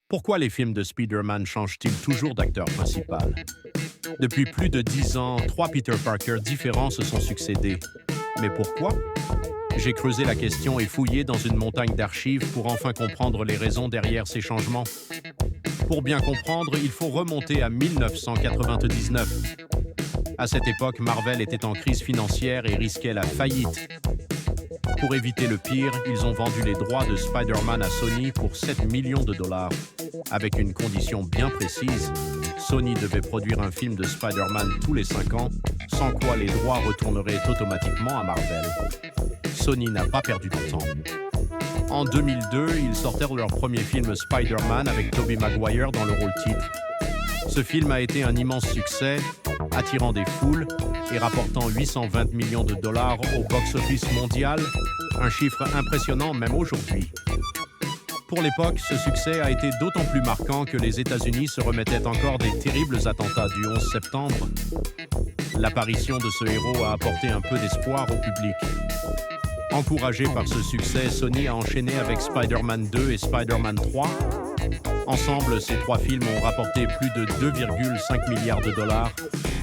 Pourquoi les films de Spider-Man changent-ils toujours d'acteur principal? Depuis plus de 10 ans, 3 Peter Parker différents se sont succédés. Mais pourquoi? J'ai creusé la question et fouillé dans une montagne d'archives pour enfin comprendre les raisons derrière ces changements. Pour bien comprendre, il faut remonter à 1999. À cette époque, Marvel était en crise financière et risquait la faillite. Pour éviter le pire, ils ont vendu les droits de Spider-Man à Sony pour 7 millions de dollars. Avec une condition bien précise, Sony devait produire un film de Spider-Man tous les 5 ans, sans quoi les droits retourneraient automatiquement à Marvel. Sony n'a pas perdu de temps. En 2002, ils sortirent leur premier film Spider-Man avec Tobey Maguire dans le rôle titre. Ce film a été un immense succès, attirant des foules et rapportant 820 millions de dollars au box-office mondial, un chiffre impressionnant même aujourd'hui. Pour l'époque, ce succès a été d'autant plus marquant que les États-Unis se remettaient encore des terribles attentats du 11 septembre. L'apparition de ce héros a apporté un peu d'espoir au public. Encouragé par ce succès, Sony a enchaîné avec Spider-Man 2 et Spider-Man 3. Ensemble, ces 3 films ont rapporté plus de 2,5 milliards de dollars,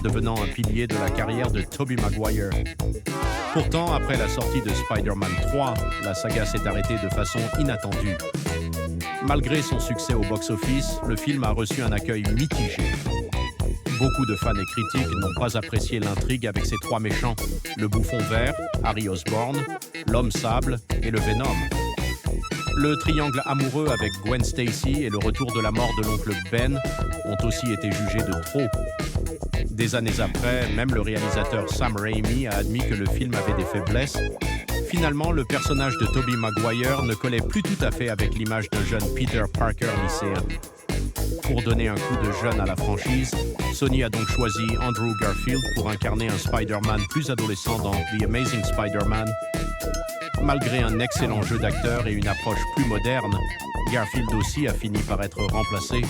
devenant un pilier de la carrière de Tobey Maguire. Pourtant, après la sortie de Spider-Man 3, la saga s'est arrêtée de façon inattendue. Malgré son succès au box-office, le film a reçu un accueil mitigé. Beaucoup de fans et critiques n'ont pas apprécié l'intrigue avec ces 3 méchants, le bouffon vert, Harry Osborn, l'homme sable et le Venom. Le triangle amoureux avec Gwen Stacy et le retour de la mort de l'oncle Ben ont aussi été jugés de trop. Des années après, même le réalisateur Sam Raimi a admis que le film avait des faiblesses. Finalement, le personnage de Tobey Maguire ne collait plus tout à fait avec l'image d'un jeune Peter Parker lycéen. Pour donner un coup de jeune à la franchise, Sony a donc choisi Andrew Garfield pour incarner un Spider-Man plus adolescent dans The Amazing Spider-Man. Malgré un excellent jeu d'acteur et une approche plus moderne, Garfield aussi a fini par être remplacé